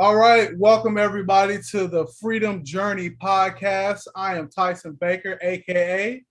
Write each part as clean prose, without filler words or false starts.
All right, welcome everybody to the Freedom Journey podcast. I am Tyson Baker, aka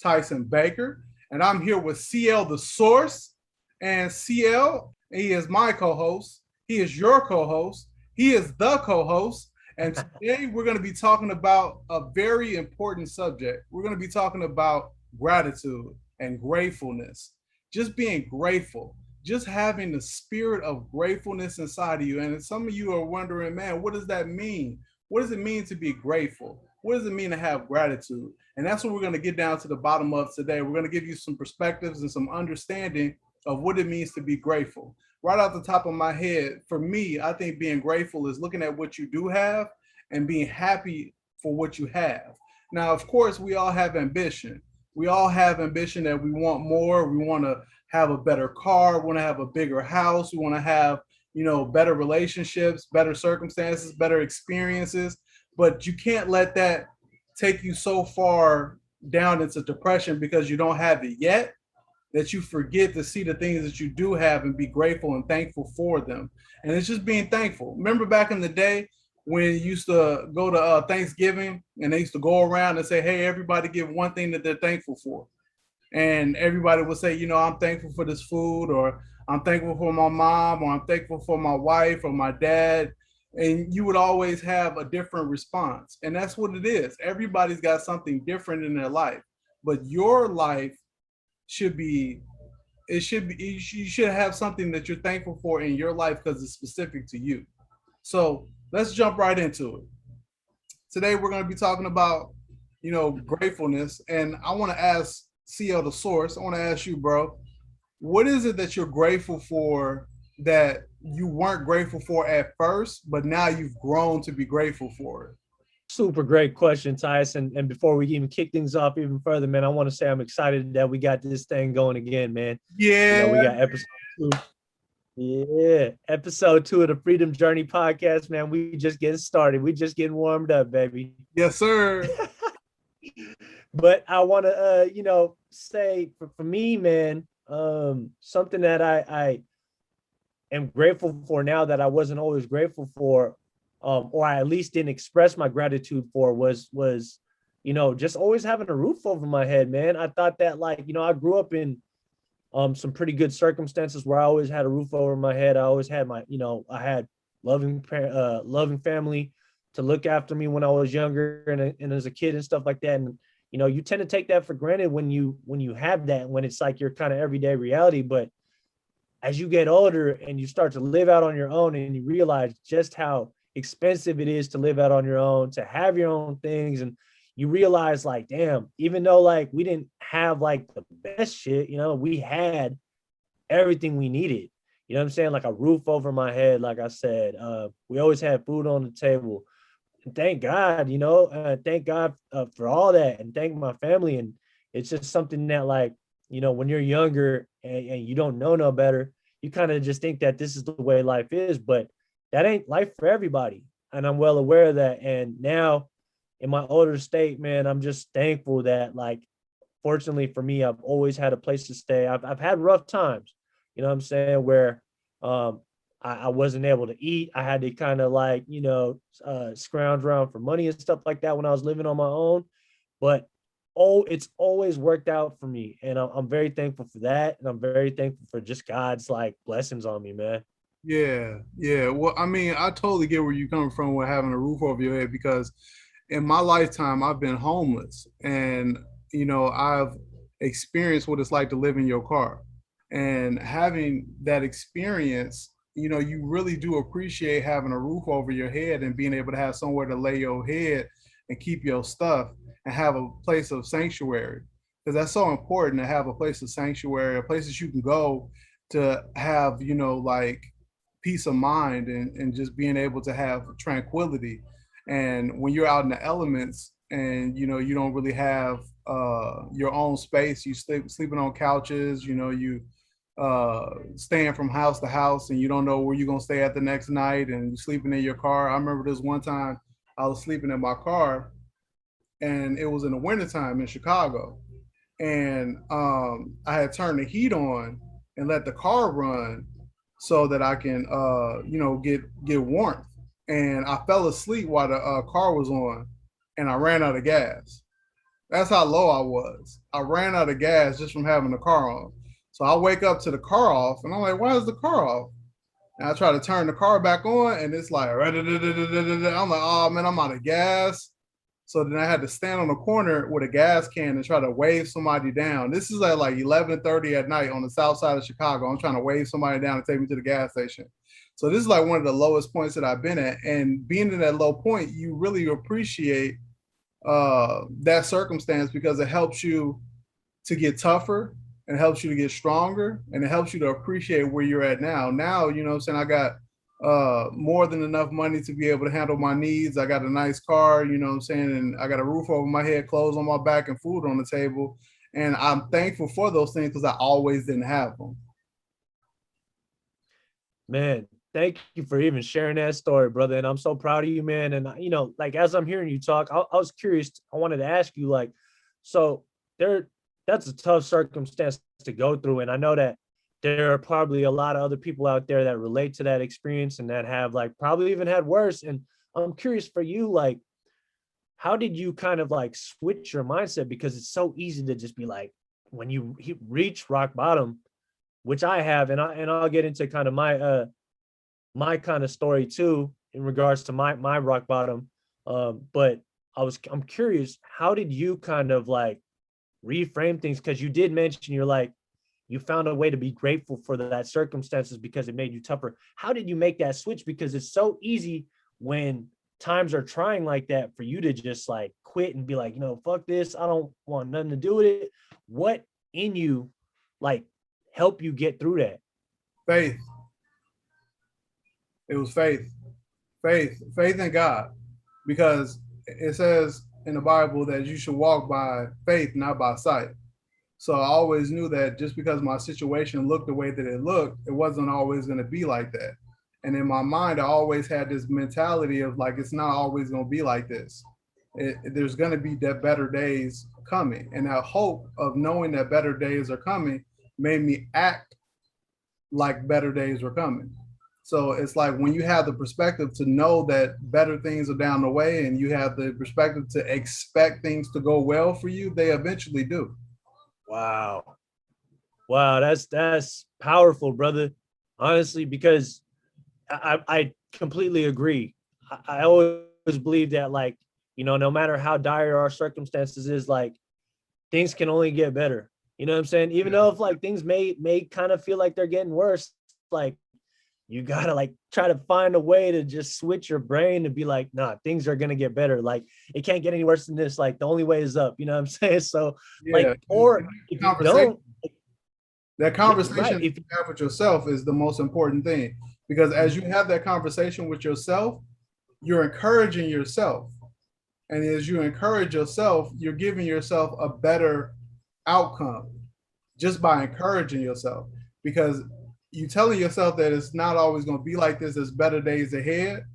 Tyson Baker, and I'm here with CL the Source. And CL, he is my co-host. He is your co-host. He is the co-host. And today we're going to be talking about a very important subject. We're going to be talking about gratitude and gratefulness. Just being grateful, just having the spirit of gratefulness inside of you. And some of you are wondering, man, what does that mean? What does it mean to be grateful? What does it mean to have gratitude? And that's what we're going to get down to the bottom of today. We're going to give you some perspectives and some understanding of what it means to be grateful. Right off the top of my head, for me, I think being grateful is looking at what you do have and being happy for what you have. Now, of course, we all have ambition. We all have ambition that we want more. We want to have a better car. We want to have a bigger house. We want to have, better relationships, better circumstances, better experiences. But you can't let that take you so far down into depression because you don't have it yet that you forget to see the things that you do have and be grateful and thankful for them. And it's just being thankful. Remember back in the day when you used to go to Thanksgiving and they used to go around and say, hey, everybody give one thing that they're thankful for. And everybody would say, I'm thankful for this food, or I'm thankful for my mom, or I'm thankful for my wife or my dad. And you would always have a different response. And that's what it is. Everybody's got something different in their life. But your life should be, you should have something that you're thankful for in your life because it's specific to you. So let's jump right into it. Today, we're going to be talking about, gratefulness. And I want to ask CL the Source, I want to ask you, bro, what is it that you're grateful for that you weren't grateful for at first, but now you've grown to be grateful for it? Super great question, Tyson. And before we even kick things off even further, man, I want to say I'm excited that we got this thing going again, man. Yeah. We got episode 2. Yeah, episode 2 of the Freedom Journey podcast, man. We just getting started. We just getting warmed up, baby. Yes, sir. But I want to, say for me, man, something that I am grateful for now that I wasn't always grateful for, or I at least didn't express my gratitude for was just always having a roof over my head, man. I thought that I grew up in some pretty good circumstances where I always had a roof over my head. I always had I had loving family to look after me when I was younger and as a kid and stuff like that. And you tend to take that for granted when you have that, when it's like your kind of everyday reality. But as you get older and you start to live out on your own and you realize just how expensive it is to live out on your own, to have your own things, and you realize like, damn, even though like we didn't have like the best shit, we had everything we needed. You know what I'm saying? Like a roof over my head, like I said. We always had food on the table. And thank God, thank God for all that, and thank my family. And it's just something that like, when you're younger and you don't know no better, you kind of just think that this is the way life is, but that ain't life for everybody. And I'm well aware of that. And now in my older state, man, I'm just thankful that like, fortunately for me, I've always had a place to stay. I've had rough times, you know what I'm saying, where I wasn't able to eat. I had to kind of like, scrounge around for money and stuff like that when I was living on my own. But it's always worked out for me. And I'm very thankful for that. And I'm very thankful for just God's like blessings on me, man. Yeah. Yeah. Well, I mean, I totally get where you're coming from with having a roof over your head because in my lifetime, I've been homeless and, I've experienced what it's like to live in your car. And having that experience, you really do appreciate having a roof over your head and being able to have somewhere to lay your head and keep your stuff and have a place of sanctuary. Because that's so important to have a place of sanctuary, a place that you can go to have, like peace of mind and just being able to have tranquility. And when you're out in the elements and you don't really have your own space, you sleeping on couches, you staying from house to house and you don't know where you're gonna stay at the next night and you're sleeping in your car. I remember this one time I was sleeping in my car and it was in the wintertime in Chicago. And I had turned the heat on and let the car run so that I can get warmth. and I fell asleep while the car was on, and I ran out of gas. That's how low I was. I ran out of gas just from having the car on. So I wake up to the car off, and I'm like, why is the car off? And I try to turn the car back on, and it's like, I'm like, oh man, I'm out of gas. So then I had to stand on the corner with a gas can and try to wave somebody down. This is at like 11:30 at night on the south side of Chicago. I'm trying to wave somebody down and take me to the gas station. So this is like one of the lowest points that I've been at. And being in that low point, you really appreciate that circumstance because it helps you to get tougher and helps you to get stronger and it helps you to appreciate where you're at now. Now, you know what I'm saying? I got more than enough money to be able to handle my needs. I got a nice car, you know what I'm saying? And I got a roof over my head, clothes on my back, and food on the table. And I'm thankful for those things because I always didn't have them. Man, thank you for even sharing that story, brother. And I'm so proud of you, man. And like as I'm hearing you talk, I was curious. I wanted to ask you, like, so that's a tough circumstance to go through. And I know that there are probably a lot of other people out there that relate to that experience and that have like probably even had worse. And I'm curious for you, like, how did you kind of like switch your mindset? Because it's so easy to just be like, when you reach rock bottom, which I have, and I'll get into kind of my kind of story too in regards to my rock bottom. But I'm curious, how did you kind of like reframe things? Because you did mention you're like, you found a way to be grateful for that circumstances because it made you tougher. How did you make that switch? Because it's so easy when times are trying like that for you to just like quit and be like, fuck this. I don't want nothing to do with it. What in you like help you get through that? Faith. It was faith. Faith in God. Because it says in the Bible that you should walk by faith, not by sight. So I always knew that just because my situation looked the way that it looked, it wasn't always going to be like that. And in my mind, I always had this mentality of like, it's not always going to be like this. There's going to be that better days coming. And that hope of knowing that better days are coming made me act like better days were coming. So it's like when you have the perspective to know that better things are down the way and you have the perspective to expect things to go well for you, they eventually do. Wow. Wow, that's powerful, brother. Honestly, because I completely agree. I always believe that, like, no matter how dire our circumstances is, like, things can only get better. You know what I'm saying? Even though if like things may kind of feel like they're getting worse, like you gotta like try to find a way to just switch your brain to be like, nah, things are gonna get better. Like it can't get any worse than this. Like the only way is up. You know what I'm saying? So like, or if you don't, that conversation right, if you have with yourself is the most important thing because as you have that conversation with yourself, you're encouraging yourself. And as you encourage yourself, you're giving yourself a better outcome just by encouraging yourself because you telling yourself that it's not always going to be like this, there's better days ahead.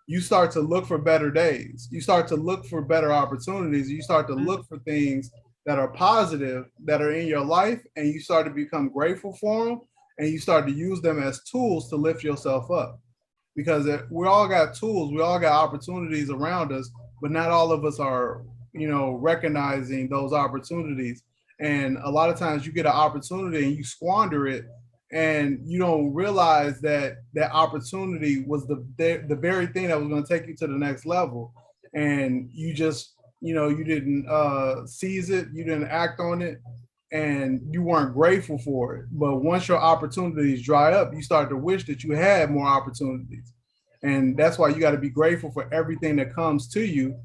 You start to look for better days. You start to look for better opportunities. You start to look for things that are positive that are in your life and you start to become grateful for them and you start to use them as tools to lift yourself up because we all got tools, we all got opportunities around us, but not all of us are, recognizing those opportunities. And a lot of times you get an opportunity and you squander it and you don't realize that that opportunity was the very thing that was going to take you to the next level. And you just, you didn't seize it, you didn't act on it, and you weren't grateful for it. But once your opportunities dry up, you start to wish that you had more opportunities. And that's why you got to be grateful for everything that comes to you,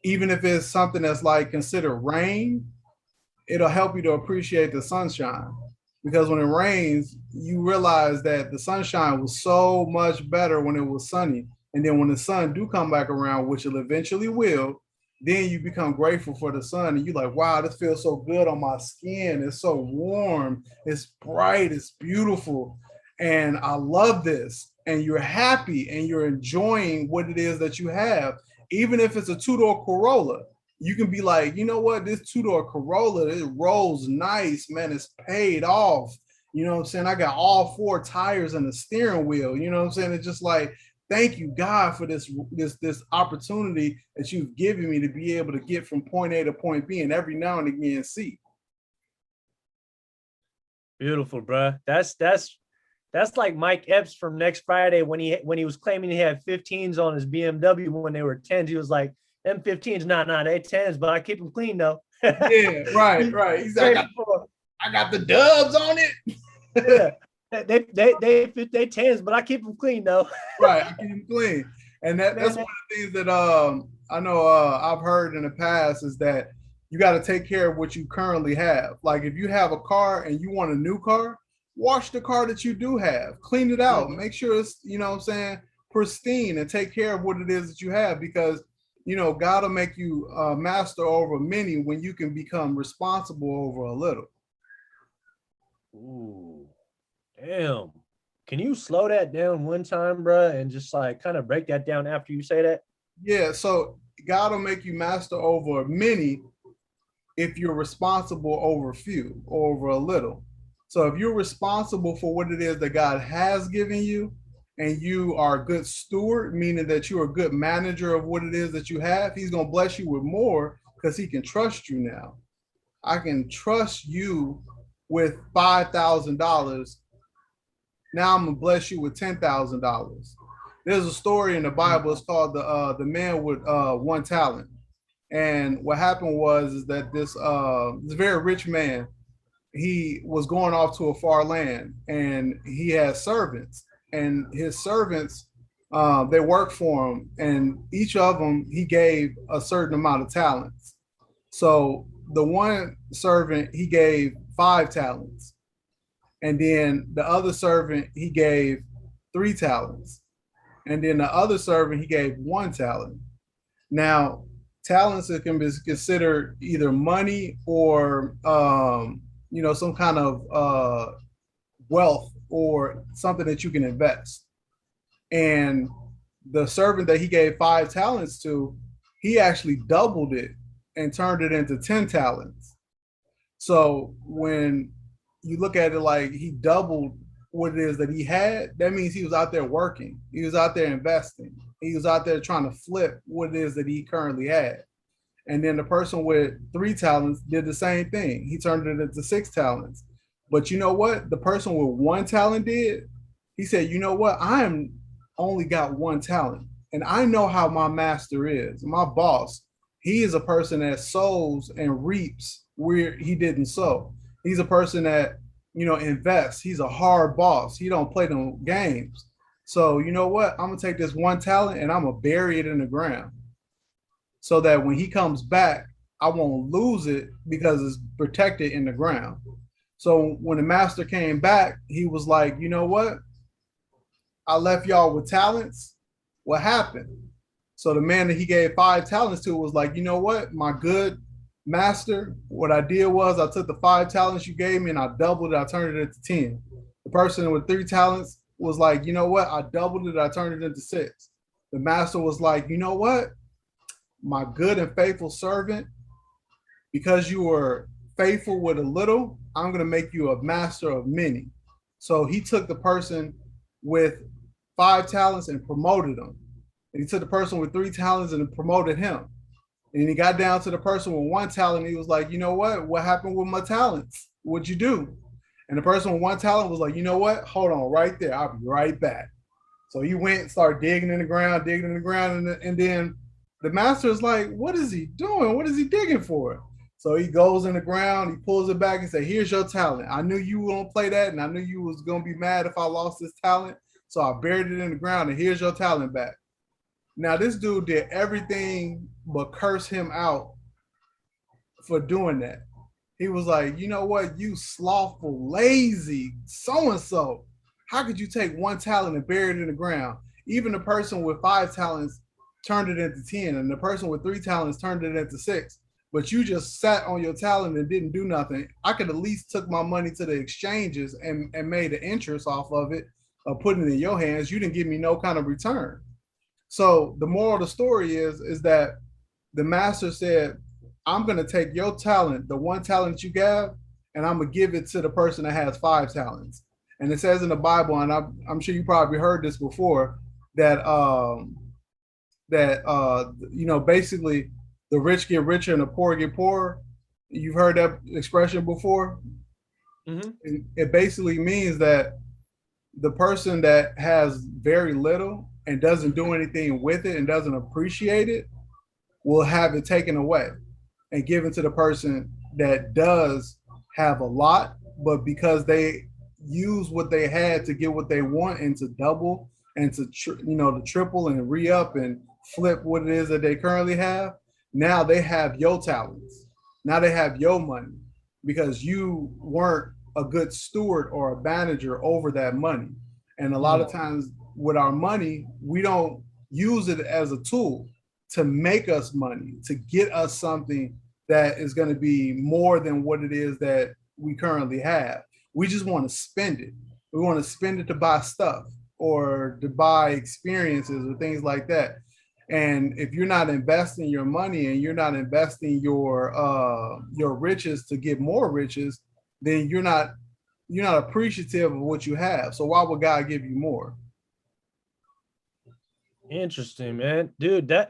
even if it's something that's like considered rain. It'll help you to appreciate the sunshine because when it rains, you realize that the sunshine was so much better when it was sunny. And then when the sun do come back around, which it eventually will, then you become grateful for the sun and you're like, wow, this feels so good on my skin. It's so warm, it's bright, it's beautiful. And I love this. And you're happy and you're enjoying what it is that you have. Even if it's a two-door Corolla, you can be like, you know what, this two-door Corolla, it rolls nice, man, it's paid off. You know what I'm saying? I got all four tires and the steering wheel. You know what I'm saying? It's just like thank you, God, for this opportunity that you've given me to be able to get from point A to point B, and every now and again C. Beautiful, bro. That's like Mike Epps from Next Friday when he was claiming he had 15s on his BMW when they were 10s. He was like, them 15s, nah, they 10s, but I keep them clean though. Yeah, right. He's like, I got the dubs on it. Yeah. They fit their 10s, but I keep them clean though. Right, I keep them clean. And that's one of the things that I know I've heard in the past is that you got to take care of what you currently have. Like if you have a car and you want a new car, wash the car that you do have, clean it out, make sure it's, you know what I'm saying, pristine, and take care of what it is that you have, because you know God will make you master over many when you can become responsible over a little. Ooh, damn. Can you slow that down one time, bro, and just like kind of break that down after you say that? Yeah, so God will make you master over many if you're responsible over few or over a little. So if you're responsible for what it is that God has given you, and you are a good steward, meaning that you're a good manager of what it is that you have, he's going to bless you with more because he can trust you now. I can trust you with $5,000. Now I'm going to bless you with $10,000. There's a story in the Bible. It's called the man with one talent. And what happened was is that this very rich man, he was going off to a far land, and he had servants, and his servants they worked for him, and each of them he gave a certain amount of talents. So the one servant he gave 5 talents, and then the other servant he gave 3 talents, and then the other servant he gave 1 talent. Now, talents that can be considered either money or some kind of wealth or something that you can invest. And the servant that he gave 5 talents to, he actually doubled it and turned it into 10 talents. So when you look at it like he doubled what it is that he had, that means he was out there working. He was out there investing. He was out there trying to flip what it is that he currently had. And then the person with 3 talents did the same thing. He turned it into 6 talents. But you know what? The person with 1 talent did? He said, you know what? I am only got 1 talent. And I know how my master is. My boss, he is a person that sows and reaps where he didn't sow. He's a person that, invests. He's a hard boss. He don't play them games. So you know what? I'm gonna take this 1 talent and I'm gonna bury it in the ground so that when he comes back, I won't lose it because it's protected in the ground. So when the master came back, he was like, you know what? I left y'all with talents. What happened? So the man that he gave 5 talents to was like, you know what? My good master, what I did was I took the 5 talents you gave me and I doubled it. I turned it into 10. The person with 3 talents was like, you know what? I doubled it. I turned it into 6. The master was like, you know what? My good and faithful servant, because you were faithful with a little, I'm going to make you a master of many. So he took the person with 5 talents and promoted him. And he took the person with 3 talents and promoted him. And he got down to the person with 1 talent. And he was like, you know what? What happened with my talents? What'd you do? And the person with 1 talent was like, you know what? Hold on right there. I'll be right back. So he went and started digging in the ground, and then the master is like, what is he doing? What is he digging for? So he goes in the ground, he pulls it back and says, here's your talent. I knew you were going to play that, and I knew you was going to be mad if I lost this talent. So I buried it in the ground, and here's your talent back. Now, this dude did everything but curse him out for doing that. He was like, you know what? You slothful, lazy, so-and-so. How could you take 1 talent and bury it in the ground? Even the person with 5 talents turned it into 10, and the person with 3 talents turned it into 6. But you just sat on your talent and didn't do nothing. I could at least took my money to the exchanges and made the interest off of it, putting it in your hands. You didn't give me no kind of return. So the moral of the story is that the master said, I'm going to take your talent, the 1 talent you got, and I'm going to give it to the person that has 5 talents. And it says in the Bible, and I'm sure you probably heard this before, that basically the rich get richer and the poor get poorer. You've heard that expression before. Mm-hmm. It basically means that the person that has very little and doesn't do anything with it and doesn't appreciate it will have it taken away and given to the person that does have a lot, but because they use what they had to get what they want and to double and to triple and re-up and flip what it is that they currently have, now they have your talents. Now they have your money because you weren't a good steward or a manager over that money. And a lot of times with our money, we don't use it as a tool to make us money, to get us something that is going to be more than what it is that we currently have. We just want to spend it. We want to spend it to buy stuff or to buy experiences or things like that. And if you're not investing your money and you're not investing your riches to get more riches, then you're not appreciative of what you have. So why would God give you more? Interesting, man. Dude, that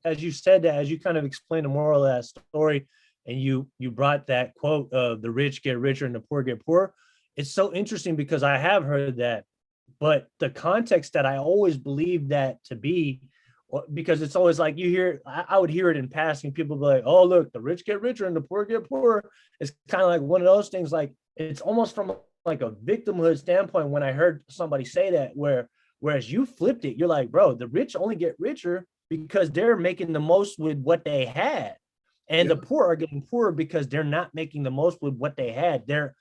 as you said that, as you kind of explained the moral of that story, and you brought that quote of the rich get richer and the poor get poorer. It's so interesting because I have heard that, but the context that I always believed that to be, because it's always like you hear, I would hear it in passing, people be like, oh, look, the rich get richer and the poor get poorer. It's kind of like one of those things, like it's almost from like a victimhood standpoint when I heard somebody say that, whereas you flipped it, you're like, bro, the rich only get richer because they're making the most with what they had. And Yeah. the poor are getting poorer because they're not making the most with what they had. They're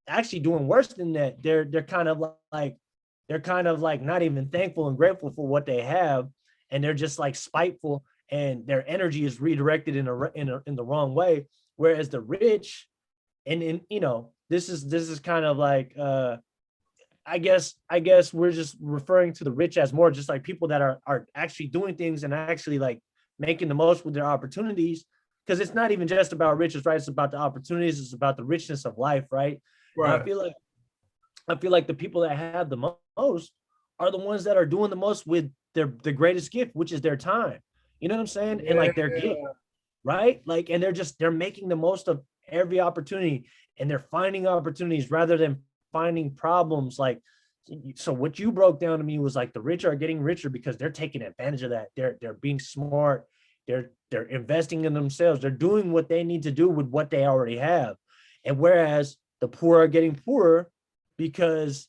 actually doing worse than that. They're kind of like not even thankful and grateful for what they have, and they're just like spiteful, and their energy is redirected in the wrong way. Whereas the rich, and in this is kind of like I guess we're just referring to the rich as more just like people that are actually doing things and actually like making the most with their opportunities, because it's not even just about riches, right? It's about the opportunities, it's about the richness of life, right? And Right. I feel like the people that have the most are the ones that are doing the most with the greatest gift, which is their time. You know what I'm saying? And Yeah. like their gift, right? Like, and they're making the most of every opportunity, and they're finding opportunities rather than finding problems. Like, so what you broke down to me was like the rich are getting richer because they're taking advantage of that. They're being smart. They're investing in themselves. They're doing what they need to do with what they already have. And whereas the poor are getting poorer because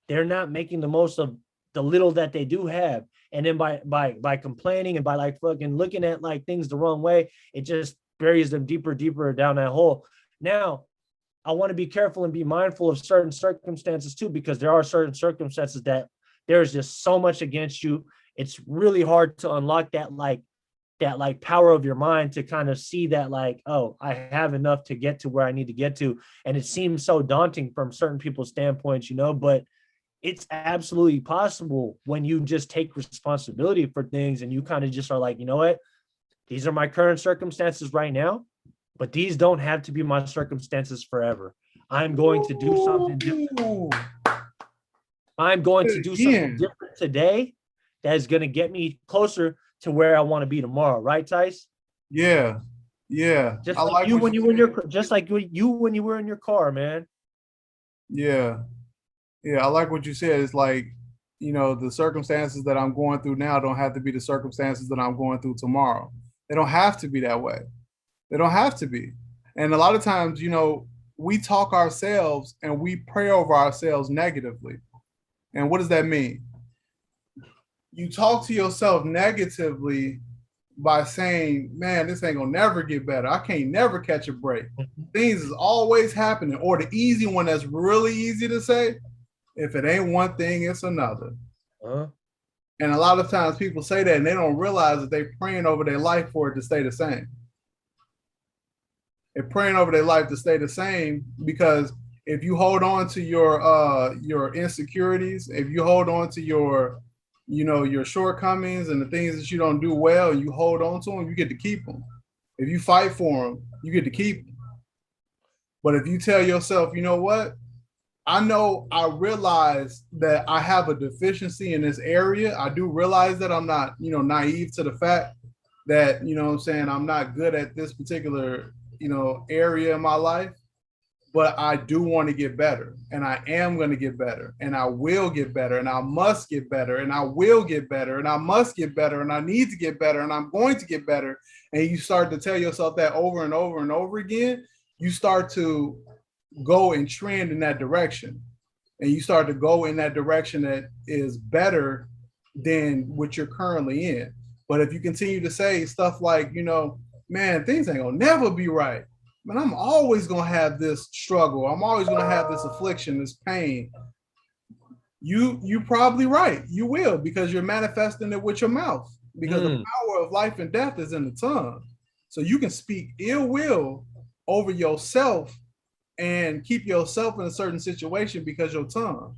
they're not making the most of the little that they do have. And then by complaining and by like fucking looking at like things the wrong way, it just buries them deeper down that hole. Now, I want to be careful and be mindful of certain circumstances too, because there are certain circumstances that there's just so much against you. It's really hard to unlock that power of your mind to kind of see that like, oh, I have enough to get to where I need to get to. And it seems so daunting from certain people's standpoints, but it's absolutely possible when you just take responsibility for things and you kind of just are like, you know what, these are my current circumstances right now, but these don't have to be my circumstances forever. I'm going to do something different. I'm going to do something Again. different today that is going to get me closer to where I want to be tomorrow, right, Tice? Yeah. Yeah. Just I like like you what when you you were in said. your just like you when you were in your car, man. Yeah. Yeah. I like what you said. It's like, the circumstances that I'm going through now don't have to be the circumstances that I'm going through tomorrow. They don't have to be that way. They don't have to be. And a lot of times, we talk ourselves and we pray over ourselves negatively. And what does that mean? You talk to yourself negatively by saying, man, this ain't gonna never get better. I can't never catch a break. Things is always happening. Or the easy one that's really easy to say, if it ain't one thing, it's another. Uh-huh. And a lot of times people say that and they don't realize that they're praying over their life for it to stay the same. They're praying over their life to stay the same because if you hold on to your insecurities, if you hold on to your shortcomings and the things that you don't do well, and you hold on to them, you get to keep them. If you fight for them, you get to keep them. But if you tell yourself, you know what, I know I realize that I have a deficiency in this area. I do realize that I'm not, naive to the fact that, what I'm saying, I'm not good at this particular, area in my life, but I do want to get better and I am going to get better and I will get better and I must get better and I will get better and I must get better and I need to get better and I'm going to get better. And you start to tell yourself that over and over and over again, you start to go and trend in that direction. And you start to go in that direction that is better than what you're currently in. But if you continue to say stuff like, man, things ain't gonna never be right. Man, I'm always gonna have this struggle. I'm always gonna have this affliction, this pain. You probably right. You will, because you're manifesting it with your mouth. Because the power of life and death is in the tongue. So you can speak ill will over yourself and keep yourself in a certain situation because your tongue.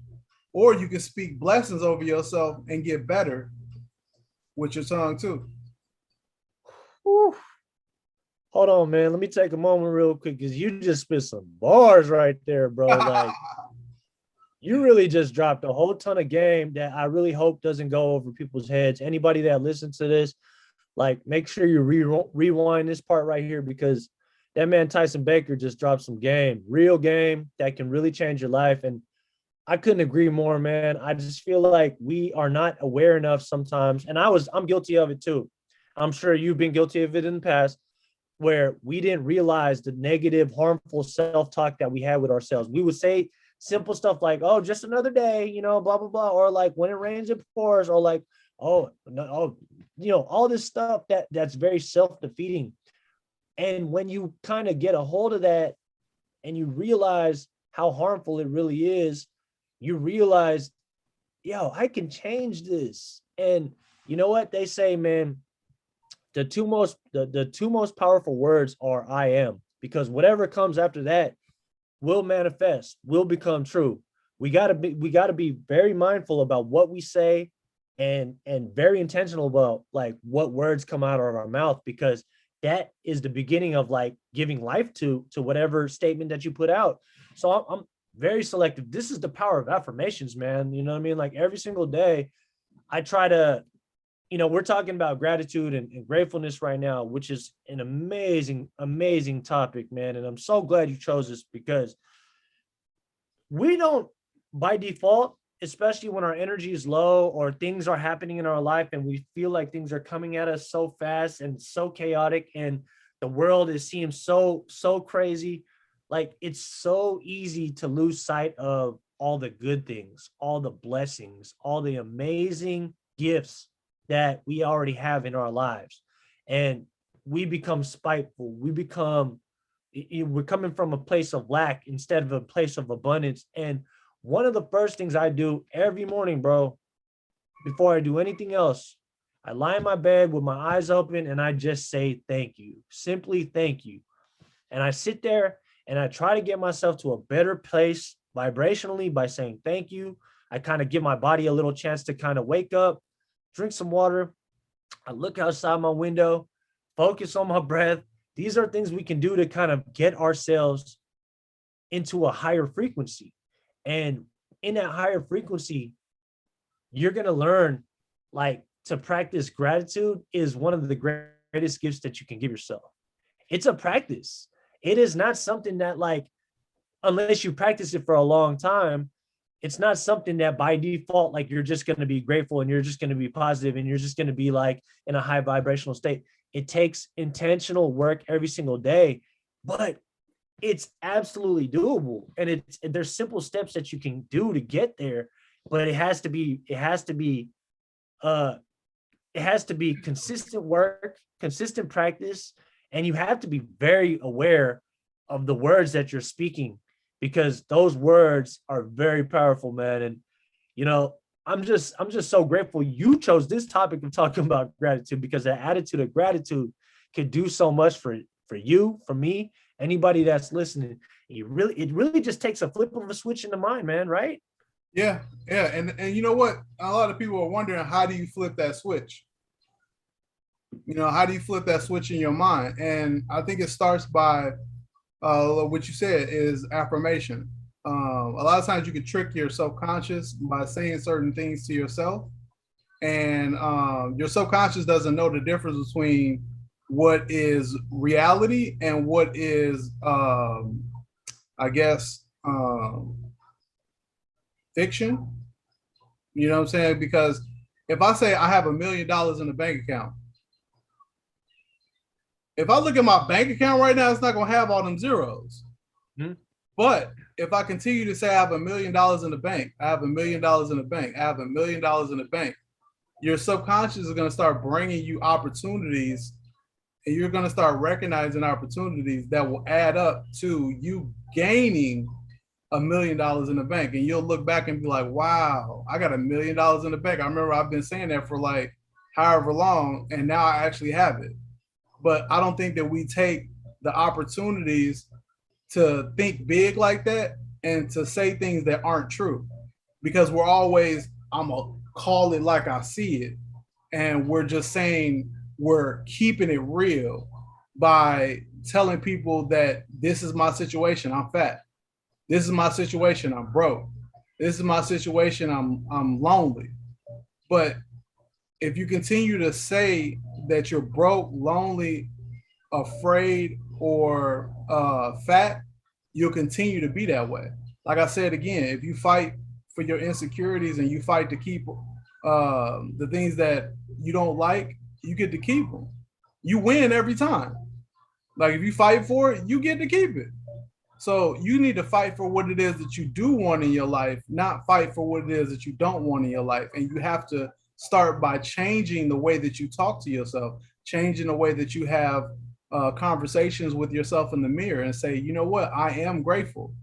Or you can speak blessings over yourself and get better with your tongue too. Whew. Hold on, man. Let me take a moment real quick because you just spit some bars right there, bro. Like, you really just dropped a whole ton of game that I really hope doesn't go over people's heads. Anybody that listens to this, like, make sure you rewind this part right here, because that man Tyson Baker just dropped some game, real game that can really change your life. And I couldn't agree more, man. I just feel like we are not aware enough sometimes. And I'm guilty of it too. I'm sure you've been guilty of it in the past, where we didn't realize the negative, harmful self-talk that we had with ourselves. We would say simple stuff like, oh, just another day, blah, blah, blah. Or like, when it rains, it pours. Or like, oh, no, oh, all this stuff that's very self-defeating. And when you kind of get a hold of that and you realize how harmful it really is, you realize, I can change this. And you know what they say, man? The two most powerful words are I am, because whatever comes after that will manifest, will become true. We gotta be very mindful about what we say, and very intentional about like what words come out of our mouth, because that is the beginning of like giving life to whatever statement that you put out. So I'm very selective. This is the power of affirmations, man. You know what I mean? Like, every single day I try to, we're talking about gratitude and gratefulness right now, which is an amazing, amazing topic, man. And I'm so glad you chose this, because we don't, by default, especially when our energy is low or things are happening in our life and we feel like things are coming at us so fast and so chaotic, and the world seems so crazy. Like, it's so easy to lose sight of all the good things, all the blessings, all the amazing gifts that we already have in our lives. And we become spiteful. We're coming from a place of lack instead of a place of abundance. And one of the first things I do every morning, bro, before I do anything else, I lie in my bed with my eyes open and I just say thank you. Simply thank you. And I sit there and I try to get myself to a better place vibrationally by saying thank you. I kind of give my body a little chance to kind of wake up, drink some water. I look outside my window, focus on my breath. These are things we can do to kind of get ourselves into a higher frequency. And in that higher frequency, you're going to learn, like, to practice gratitude is one of the greatest gifts that you can give yourself. It's a practice. It is not something that, like, unless you practice it for a long time, it's not something that by default, like, you're just going to be grateful and you're just going to be positive and you're just going to be like in a high vibrational state. It takes intentional work every single day, but it's absolutely doable. And there's simple steps that you can do to get there, but it has to be consistent work, consistent practice, and you have to be very aware of the words that you're speaking, because those words are very powerful, man. And I'm just so grateful you chose this topic of talking about gratitude, because the attitude of gratitude can do so much for you, for me, anybody that's listening. It really just takes a flip of a switch in the mind, man, right? Yeah. And you know what? A lot of people are wondering, how do you flip that switch? How do you flip that switch in your mind? And I think it starts by what you said is affirmation. a lot of times you can trick your subconscious by saying certain things to yourself, and your subconscious doesn't know the difference between what is reality and what is, I guess, fiction. You know what I'm saying? Because if I say I have $1 million in the bank account, if I look at my bank account right now, it's not gonna have all them zeros. Mm-hmm. But if I continue to say I have $1 million in the bank, I have $1 million in the bank, I have $1 million in the bank, your subconscious is going to start bringing you opportunities, and you're going to start recognizing opportunities that will add up to you gaining $1 million in the bank. And you'll look back and be like, wow, I got $1 million in the bank. I remember I've been saying that for like however long, and now I actually have it. But I don't think that we take the opportunities to think big like that and to say things that aren't true, because we're always, I'm going to call it like I see it. And we're just saying we're keeping it real by telling people that this is my situation, I'm fat. This is my situation, I'm broke. This is my situation, I'm lonely. But if you continue to say that you're broke, lonely, afraid, or fat, you'll continue to be that way. Like I said again, if you fight for your insecurities and you fight to keep the things that you don't like, you get to keep them. You win every time. Like if you fight for it, you get to keep it. So you need to fight for what it is that you do want in your life, not fight for what it is that you don't want in your life. And you have to start by changing the way that you talk to yourself, changing the way that you have conversations with yourself in the mirror, and say, you know what? I am grateful.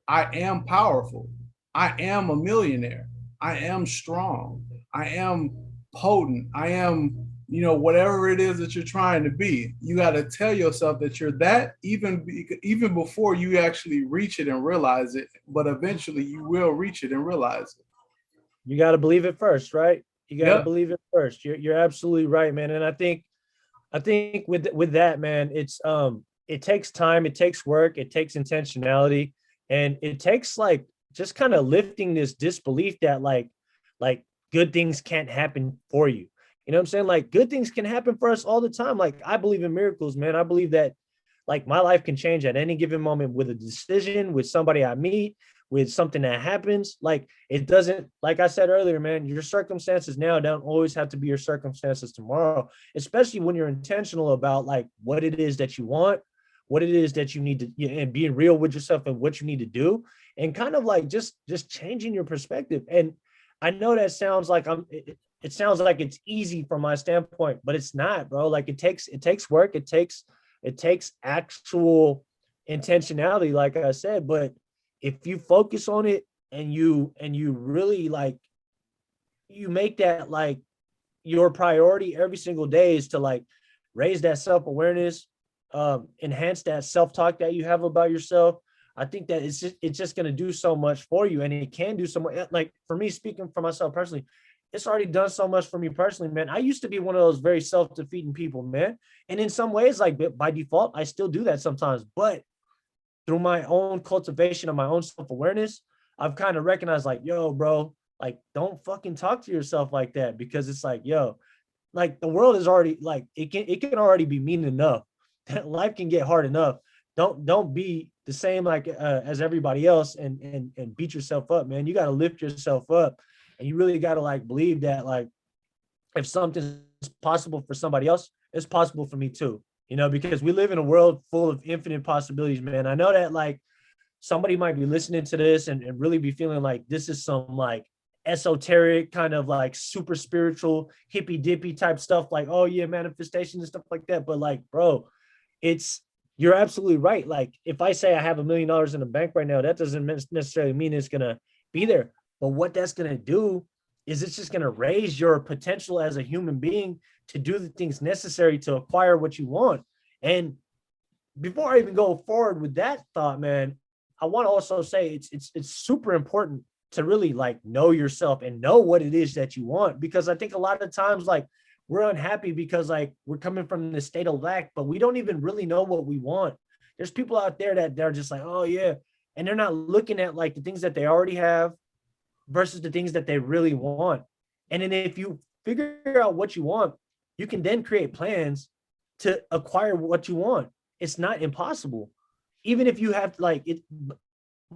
I am powerful. I am a millionaire. I am strong. I am potent. I am, whatever it is that you're trying to be. You got to tell yourself that you're that, even before you actually reach it and realize it. But eventually you will reach it and realize it. You got to believe it first, right? You got to believe it first. You're absolutely right, man. And I think with that, man, it's it takes time, it takes work, it takes intentionality, and it takes like just kind of lifting this disbelief that like good things can't happen for you. You know what I'm saying? Like good things can happen for us all the time. Like I believe in miracles, man. I believe that like my life can change at any given moment with a decision, with somebody I meet, with something that happens. Like it doesn't, like I said earlier, man, your circumstances now don't always have to be your circumstances tomorrow, especially when you're intentional about like what it is that you want, what it is that you need to, and being real with yourself and what you need to do, and kind of like just changing your perspective. And I know that sounds like it sounds like it's easy from my standpoint, but it's not, bro. Like it takes work. It takes actual intentionality, like I said. But if you focus on it and you really like, you make that like your priority every single day is to like raise that self-awareness, enhance that self-talk that you have about yourself. I think that it's just going to do so much for you, and it can do so much. Like for me, speaking for myself personally, it's already done so much for me personally, man. I used to be one of those very self-defeating people, man. And in some ways, like by default, I still do that sometimes. But through my own cultivation of my own self-awareness, I've kind of recognized like, yo, bro, like don't fucking talk to yourself like that, because it's like, yo, like the world is already like, it can already be mean enough. Life can get hard enough. Don't be the same like as everybody else and beat yourself up, man. You got to lift yourself up, and you really got to like believe that like if something's possible for somebody else, it's possible for me too. Because we live in a world full of infinite possibilities, man. I know that like somebody might be listening to this and really be feeling like this is some like esoteric kind of like super spiritual hippy dippy type stuff, like, oh yeah, manifestation and stuff like that. But like, bro, you're absolutely right. Like if I say I have $1 million in the bank right now, that doesn't necessarily mean it's going to be there. But what that's going to do is it's just going to raise your potential as a human being to do the things necessary to acquire what you want. And before I even go forward with that thought, man, I want to also say it's super important to really like know yourself and know what it is that you want. Because I think a lot of times like we're unhappy because like we're coming from the state of lack, but we don't even really know what we want. There's people out there that they're just like, oh yeah, and they're not looking at like the things that they already have versus the things that they really want. And then if you figure out what you want, you can then create plans to acquire what you want. It's not impossible. Even if you have like it, I'm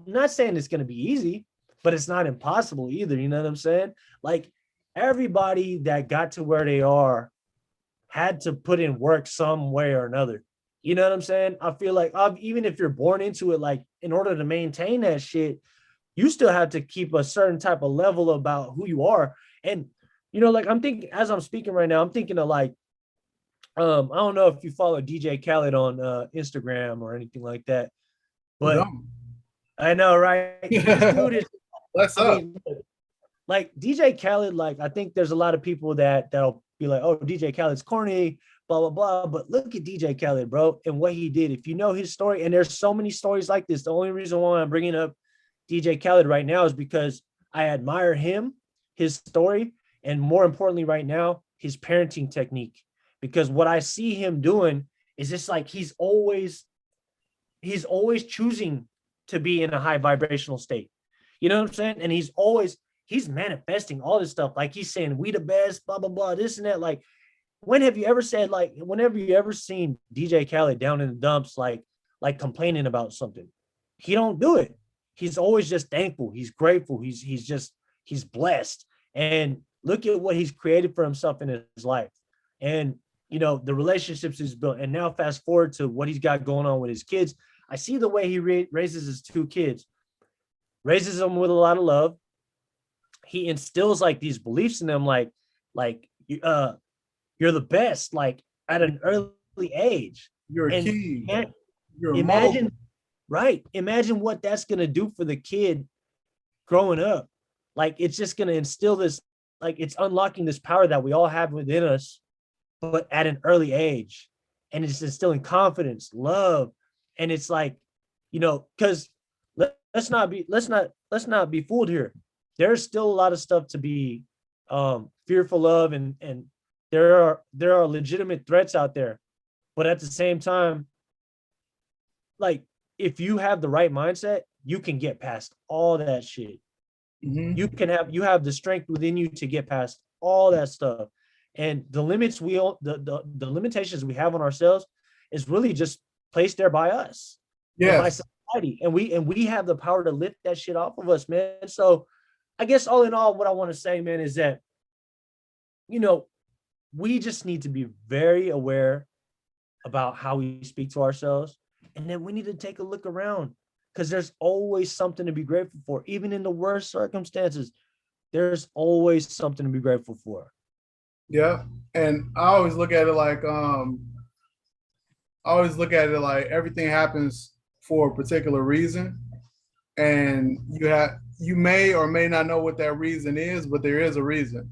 not saying it's going to be easy, but it's not impossible either. You know what I'm saying? Like everybody that got to where they are had to put in work some way or another. You know what I'm saying? I feel like even if you're born into it, like in order to maintain that shit, you still have to keep a certain type of level about who you are. And like I'm thinking as I'm speaking right now, I'm thinking of like, I don't know if you follow DJ Khaled on Instagram or anything like that, but No. I know, right? This dude is, What's I up? mean, like DJ Khaled, like I think there's a lot of people that'll be like, oh, DJ Khaled's corny, blah blah blah. But look at DJ Khaled, bro, and what he did. If you know his story, and there's so many stories like this. The only reason why I'm bringing up DJ Khaled right now is because I admire him, his story, and more importantly, right now, his parenting technique. Because what I see him doing is just like he's always choosing to be in a high vibrational state. You know what I'm saying? And he's manifesting all this stuff. Like he's saying, we the best, blah, blah, blah, this and that. Like, whenever you ever seen DJ Khaled down in the dumps, like complaining about something, he don't do it. He's always just thankful. He's grateful. He's blessed. And look at what he's created for himself in his life. And the relationships he's built. And now fast forward to what he's got going on with his kids. I see the way he raises his two kids, raises them with a lot of love. He instills like these beliefs in them, like you're the best, like at an early age. You're a And king. You're a imagine, mogul. right? Imagine what that's gonna do for the kid growing up. Like it's just gonna instill this, like it's unlocking this power that we all have within us, but at an early age. And it's instilling confidence, love. And it's like, because let's not be fooled here. There's still a lot of stuff to be fearful of, and there are legitimate threats out there. But at the same time, like if you have the right mindset, you can get past all that shit. Mm-hmm. You have the strength within you to get past all that stuff. And the limits the limitations we have on ourselves is really just placed there by us and by Yes. society. And we have the power to lift that shit off of us, man. So I guess all in all, what I want to say, man, is that, we just need to be very aware about how we speak to ourselves. And then we need to take a look around, because there's always something to be grateful for. Even in the worst circumstances, there's always something to be grateful for. Yeah. And I always look at it like everything happens for a particular reason. And you may or may not know what that reason is, but there is a reason.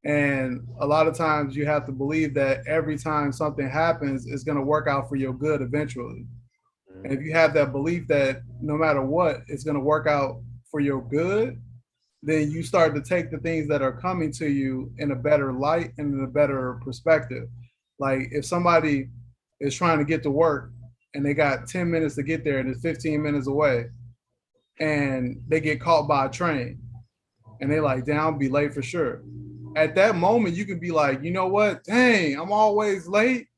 And a lot of times you have to believe that every time something happens, it's going to work out for your good eventually. And if you have that belief that no matter what, it's going to work out for your good, then you start to take the things that are coming to you in a better light and in a better perspective. Like if somebody is trying to get to work and they got 10 minutes to get there and it's 15 minutes away, and they get caught by a train and they like, damn, I'll be late for sure. At that moment, you can be like, you know what? Dang, I'm always late.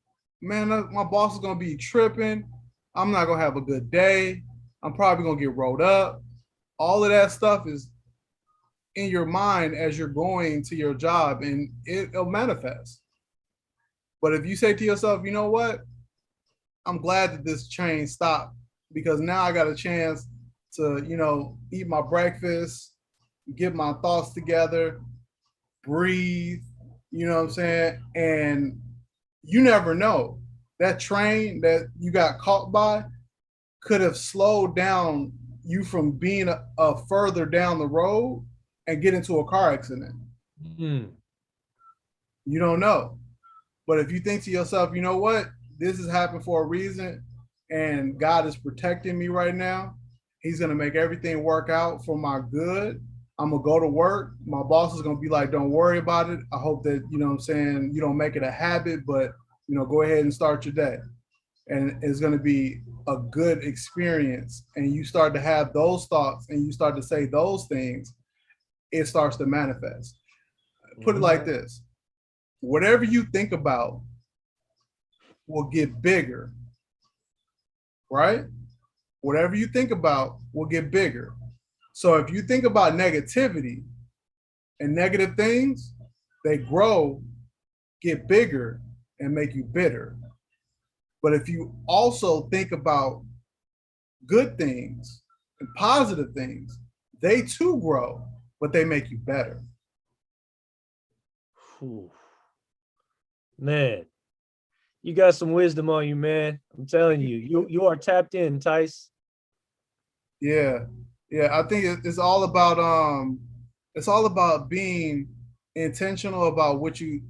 Man, my boss is going to be tripping. I'm not going to have a good day. I'm probably going to get rolled up. All of that stuff is in your mind as you're going to your job, and it'll manifest. But if you say to yourself, you know what? I'm glad that this train stopped, because now I got a chance to, eat my breakfast, get my thoughts together, breathe, you know what I'm saying? And you never know. That train that you got caught by could have slowed down you from being a further down the road and get into a car accident. Mm. You don't know. But if you think to yourself, you know what? This has happened for a reason, and God is protecting me right now. He's going to make everything work out for my good. I'm going to go to work. My boss is going to be like, don't worry about it. I hope that, you know what I'm saying, you don't make it a habit, but, go ahead and start your day. and it's going to be a good experience, and you start to have those thoughts and you start to say those things, it starts to manifest. Put it Mhm. like this: whatever you think about will get bigger, right? Whatever you think about will get bigger. So if you think about negativity and negative things, they grow, get bigger, and make you bitter. But if you also think about good things and positive things, they too grow, but they make you better. Whew. Man, you got some wisdom on you, man. I'm telling you, you are tapped in, Tice. Yeah. Yeah. I think it's all about it's all about being intentional about what you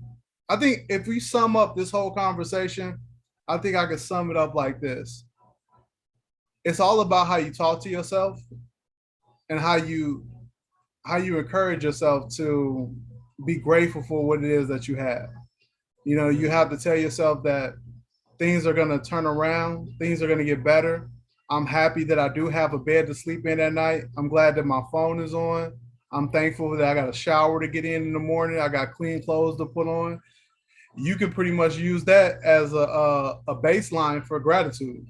I think if we sum up this whole conversation, I think I could sum it up like this. It's all about how you talk to yourself and how you encourage yourself to be grateful for what it is that you have. You know, you have to tell yourself that things are going to turn around, things are going to get better. I'm happy that I do have a bed to sleep in at night. I'm glad that my phone is on. I'm thankful that I got a shower to get in the morning. I got clean clothes to put on. You can pretty much use that as a baseline for gratitude.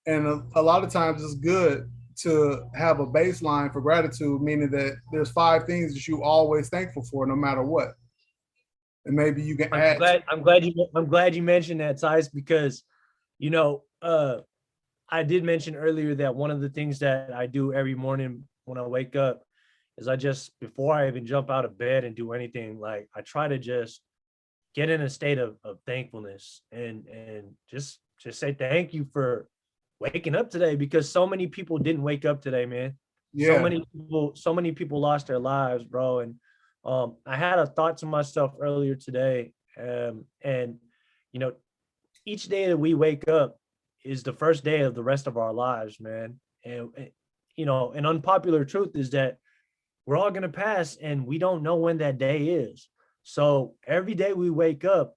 And a lot of times it's good to have a baseline for gratitude, meaning that there's five things that you always thankful for, no matter what. And maybe you can I'm add. glad I'm glad you mentioned that, Tice, because you know, I did mention earlier that one of the things that I do every morning when I wake up is I just, before I even jump out of bed and do anything, like I try to just get in a state of thankfulness and just say thank you for waking up today, because so many people didn't wake up today, man. Yeah. So many people lost their lives, bro. And I had a thought to myself earlier today, and you know, each day that we wake up is the first day of the rest of our lives, man. And you know, an unpopular truth is that we're all gonna pass, and we don't know when that day is. So every day we wake up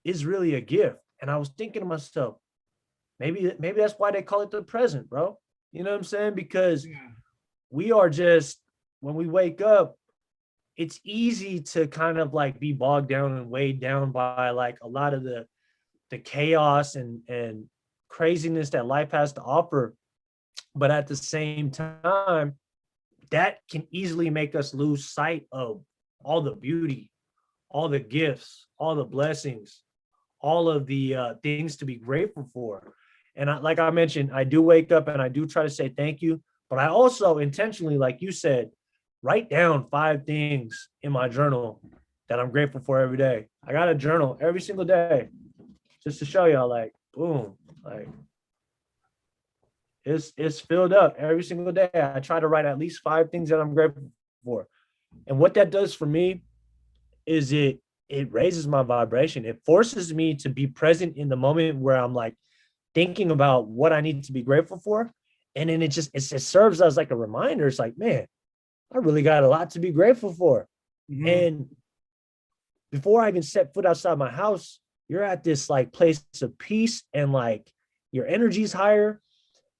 is really a gift. And I was thinking to myself, maybe that's why they call it the present, bro. You know what I'm saying? Because Yeah. we are just, when we wake up, it's easy to kind of like be bogged down and weighed down by like a lot of the chaos and craziness that life has to offer. But at the same time, that can easily make us lose sight of all the beauty, all the gifts, all the blessings, all of the things to be grateful for. And like I mentioned, I do wake up and I do try to say thank you, but I also intentionally, like you said, write down 5 things in my journal that I'm grateful for every day. I got a journal every single day just to show y'all, like, boom, like it's filled up every single day. I try to write at least 5 things that I'm grateful for. And what that does for me is it raises my vibration. It forces me to be present in the moment where I'm like thinking about what I need to be grateful for. And then it serves as like a reminder. It's like, man, I really got a lot to be grateful for. Mm-hmm. And before I even set foot outside my house, you're at this like place of peace, and like your energy's higher,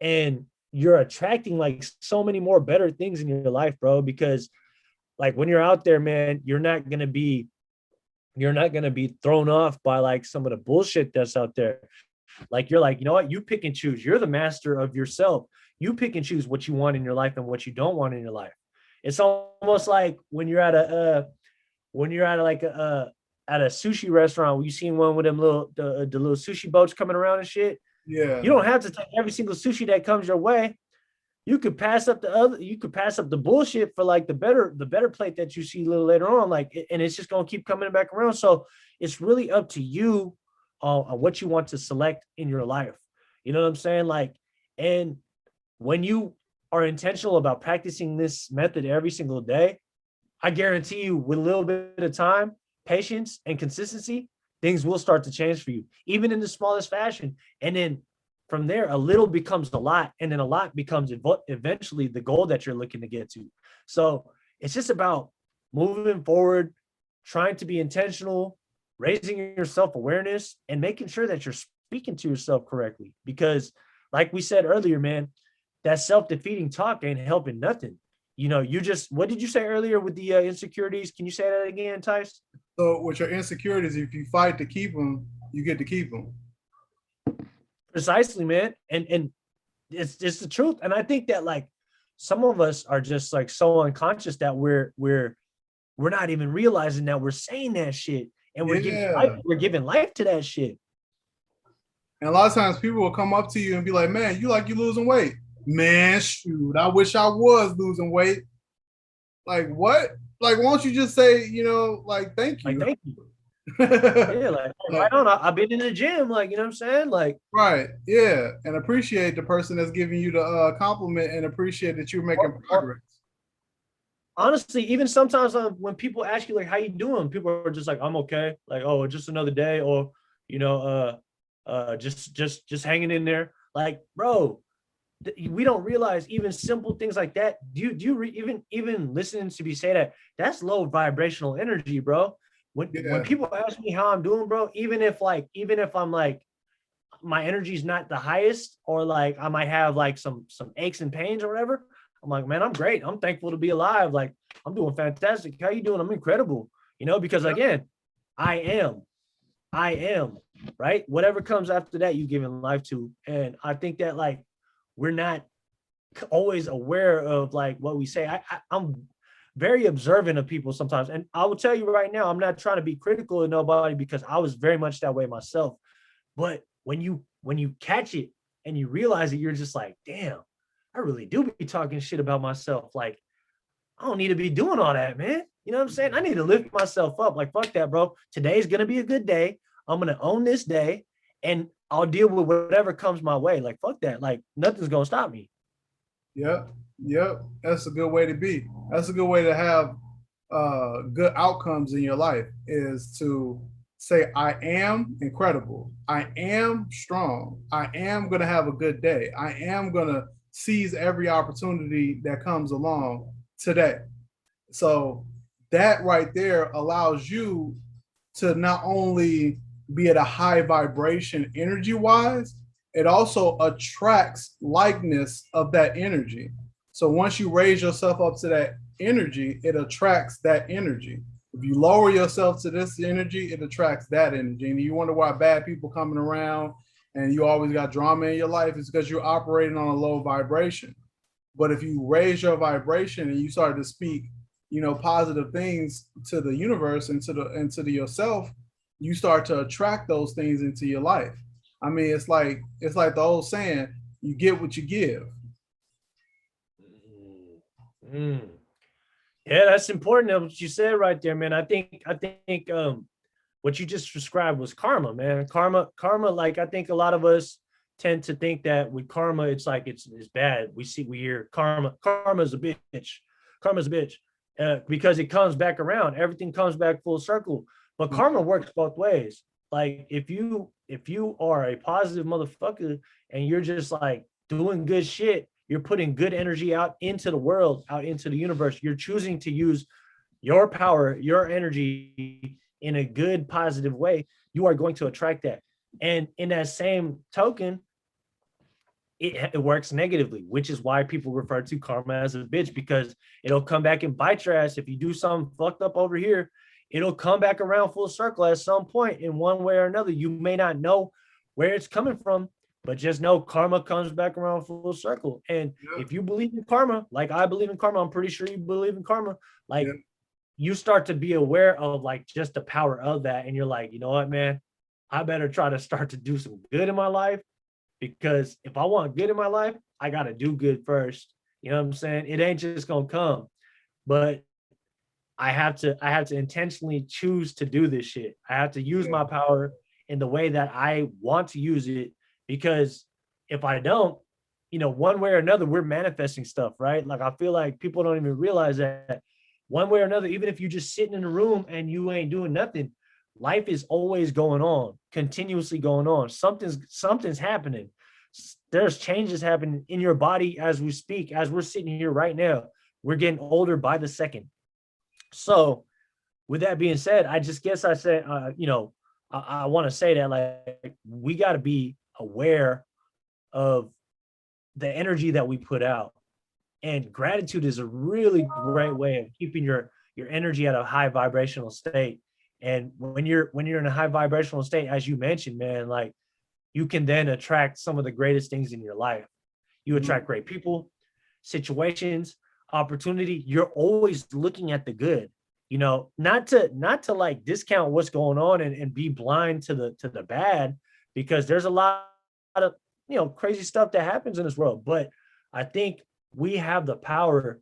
and you're attracting like so many more better things in your life, bro. Because like when you're out there, man, you're not gonna be thrown off by like some of the bullshit that's out there. Like you're like, you know what? You pick and choose. You're the master of yourself. You pick and choose what you want in your life and what you don't want in your life. It's almost like when you're at like at a sushi restaurant where you seen one with them the little sushi boats coming around and shit. Yeah. You don't have to take every single sushi that comes your way. You could pass up the bullshit for like the better plate that you see a little later on, like, and it's just gonna keep coming back around. So it's really up to you on what you want to select in your life. You know what I'm saying? Like, and when you are intentional about practicing this method every single day, I guarantee you, with a little bit of time, patience, and consistency, things will start to change for you, even in the smallest fashion. And then from there, a little becomes a lot, and then a lot becomes eventually the goal that you're looking to get to. So it's just about moving forward, trying to be intentional, raising your self awareness, and making sure that you're speaking to yourself correctly. Because like we said earlier, man, that self-defeating talk ain't helping nothing. You just, what did you say earlier with the insecurities? Can you say that again, Tice? So with your insecurities, if you fight to keep them, you get to keep them. Precisely, man. And it's the truth. And I think that like some of us are just like so unconscious that we're not even realizing that we're saying that shit, and Yeah. we're giving life to that shit. And a lot of times people will come up to you and be like, man, you losing weight. Man, shoot, I wish I was losing weight. Like, what? Like, won't you just say, like, thank Like, you? thank you. Like, Yeah, like right on. I've been in the gym, like, you know what I'm saying? Like, right. Yeah. And appreciate the person that's giving you the compliment and appreciate that you're making or progress. honestly, even sometimes when people ask you like how you doing, people are just like, I'm okay. Like, oh, just another day, or you know, just hanging in there. Like, bro, we don't realize even simple things like that. Even listening to me say that, that's low vibrational energy, bro. When Yeah. people ask me how I'm doing, bro, even if I'm like my energy's not the highest, or like I might have like some aches and pains or whatever, I'm like, man, I'm great. I'm thankful to be alive. Like, I'm doing fantastic. How you doing? I'm incredible. Because again, I am. I am, right? Whatever comes after that, you giving life to. And I think that like we're not always aware of like what we say. I'm very observant of people sometimes. And I will tell you right now, I'm not trying to be critical of nobody, because I was very much that way myself. But when you catch it and you realize that, you're just like, damn, I really do be talking shit about myself. Like, I don't need to be doing all that, man. You know what I'm saying? I need to lift myself up. Like, fuck that, bro. Today's gonna be a good day. I'm gonna own this day, and I'll deal with whatever comes my way. Like, fuck that. Like, nothing's gonna stop me. Yep. Yep. That's a good way to be. That's a good way to have good outcomes in your life, is to say, I am incredible. I am strong. I am going to have a good day. I am going to seize every opportunity that comes along today. So that right there allows you to not only be at a high vibration energy wise, it also attracts likeness of that energy. So once you raise yourself up to that energy, it attracts that energy. If you lower yourself to this energy, it attracts that energy. And you wonder why bad people coming around and you always got drama in your life, it's because you're operating on a low vibration. But if you raise your vibration and you start to speak, positive things to the universe and to yourself, you start to attract those things into your life. I mean, it's like the old saying, you get what you give. Mm. Yeah, that's important. What you said right there, man. I think what you just described was karma, man. Karma. Like, I think a lot of us tend to think that with karma, it's like it's bad. We hear karma's a bitch, karma's a bitch, because it comes back around. Everything comes back full circle. But karma works both ways. Like, if you are a positive motherfucker and you're just like doing good shit, you're putting good energy out into the world, out into the universe. You're choosing to use your power, your energy in a good, positive way. You are going to attract that. And in that same token, it works negatively, which is why people refer to karma as a bitch, because it'll come back and bite your ass. If you do something fucked up over here, it'll come back around full circle at some point in one way or another. You may not know where it's coming from, but just know karma comes back around full circle. And Yeah, if you believe in karma, like I believe in karma, I'm pretty sure you believe in karma, yeah, like you start to be aware of like just the power of that. And you're like, you know what, man, I better try to start to do some good in my life, because if I want good in my life, I got to do good first. You know what I'm saying? It ain't just going to come, but I have to intentionally choose to do this shit. I have to use yeah, my power in the way that I want to use it, because if I don't, one way or another, we're manifesting stuff, right? Like, I feel like people don't even realize that one way or another, even if you're just sitting in a room and you ain't doing nothing, life is always going on, continuously going on. Something's happening. There's changes happening in your body as we speak, as we're sitting here right now. We're getting older by the second. So, with that being said, I just guess I said, I want to say that like we got to be aware of the energy that we put out. And gratitude is a really great way of keeping your energy at a high vibrational state. And when you're in a high vibrational state, as you mentioned, man, like you can then attract some of the greatest things in your life. You attract great people, situations, opportunity. You're always looking at the good, not to like discount what's going on and be blind to the bad, because there's a lot of crazy stuff that happens in this world. But I think we have the power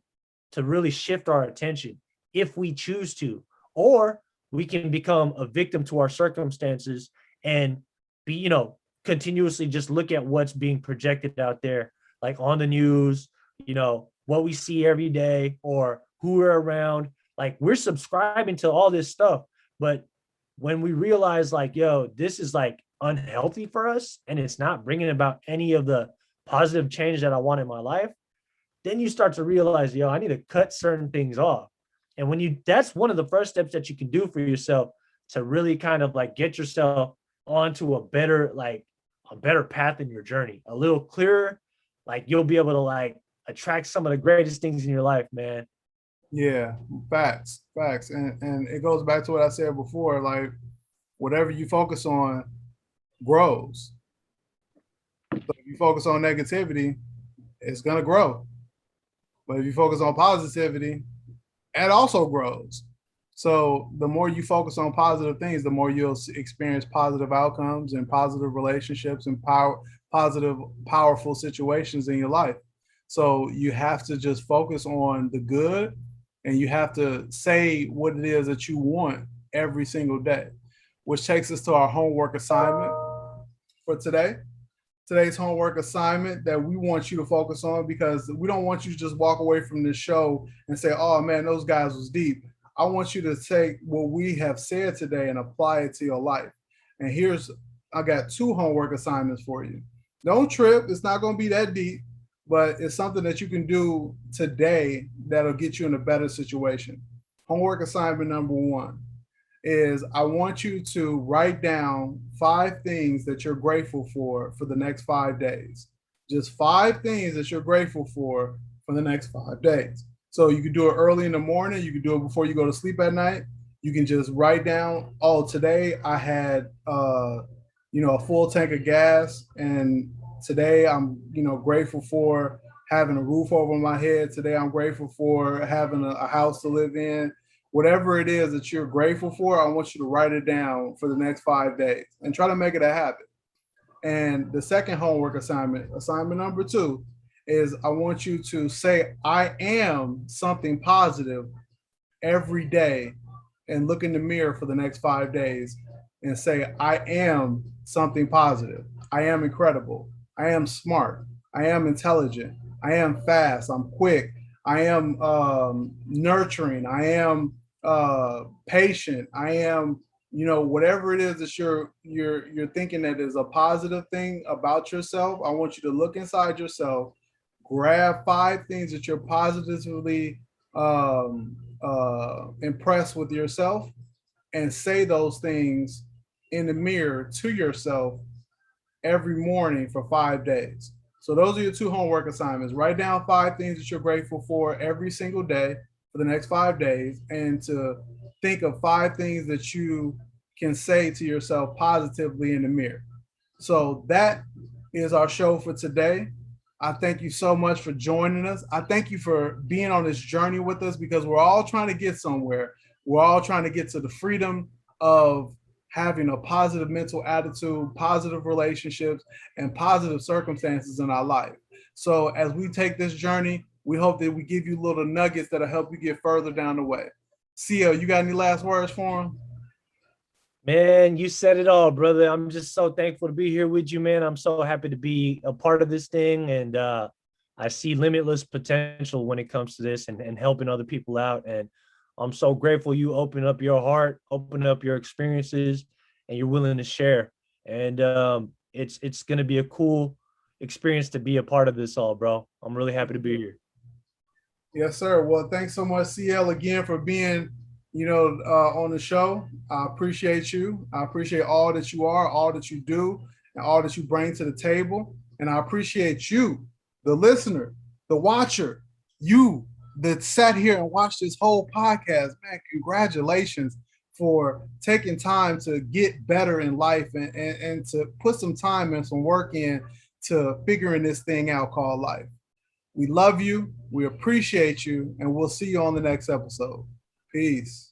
to really shift our attention if we choose to, or we can become a victim to our circumstances and be, continuously just look at what's being projected out there, like on the news, what we see every day or who we're around. Like we're subscribing to all this stuff, but when we realize like, yo, this is like unhealthy for us and it's not bringing about any of the positive change that I want in my life, then you start to realize, yo, I need to cut certain things off. And that's one of the first steps that you can do for yourself to really kind of like get yourself onto a better path in your journey, a little clearer. Like you'll be able to like attract some of the greatest things in your life, man. Yeah, facts. And it goes back to what I said before, like whatever you focus on grows. So if you focus on negativity, it's gonna grow. But if you focus on positivity, it also grows. So the more you focus on positive things, the more you'll experience positive outcomes and positive relationships and positive, powerful situations in your life. So you have to just focus on the good and you have to say what it is that you want every single day, which takes us to our homework assignment for today. Today's homework assignment that we want you to focus on, because we don't want you to just walk away from this show and say, oh man, those guys was deep. I want you to take what we have said today and apply it to your life. And I got two homework assignments for you. Don't trip. It's not going to be that deep, but it's something that you can do today that'll get you in a better situation. Homework assignment number one is I want you to write down 5 things that you're grateful for the next 5 days. Just 5 things that you're grateful for the next 5 days. So you can do it early in the morning. You can do it before you go to sleep at night. You can just write down, oh, today I had, a full tank of gas, and today I'm, grateful for having a roof over my head. Today I'm grateful for having a house to live in. Whatever it is that you're grateful for, I want you to write it down for the next 5 days and try to make it a habit. And the second homework assignment number two, is I want you to say, I am something positive every day, and look in the mirror for the next 5 days and say, I am something positive. I am incredible. I am smart. I am intelligent. I am fast. I'm quick. I am nurturing. I am patient. I am, whatever it is that you're thinking that is a positive thing about yourself. I want you to look inside yourself, grab 5 things that you're positively impressed with yourself, and say those things in the mirror to yourself every morning for 5 days. So those are your two homework assignments. Write down 5 things that you're grateful for every single day for the next 5 days, and to think of 5 things that you can say to yourself positively in the mirror. So that is our show for today. I thank you so much for joining us. I thank you for being on this journey with us, because we're all trying to get somewhere. We're all trying to get to the freedom of having a positive mental attitude, positive relationships, and positive circumstances in our life. So as we take this journey, we hope that we give you little nuggets that'll help you get further down the way. CL, you got any last words for him? Man, you said it all, brother. I'm just so thankful to be here with you, man. I'm so happy to be a part of this thing. And I see limitless potential when it comes to this, and helping other people out. And I'm so grateful you open up your heart, open up your experiences, and you're willing to share. And it's going to be a cool experience to be a part of this all, bro. I'm really happy to be here. Yes, sir. Well, thanks so much, CL, again for being, on the show. I appreciate you. I appreciate all that you are, all that you do, and all that you bring to the table. And I appreciate you, the listener, the watcher, you that sat here and watched this whole podcast. Man, congratulations for taking time to get better in life and to put some time and some work in to figuring this thing out called life. We love you. We appreciate you. And we'll see you on the next episode. Peace.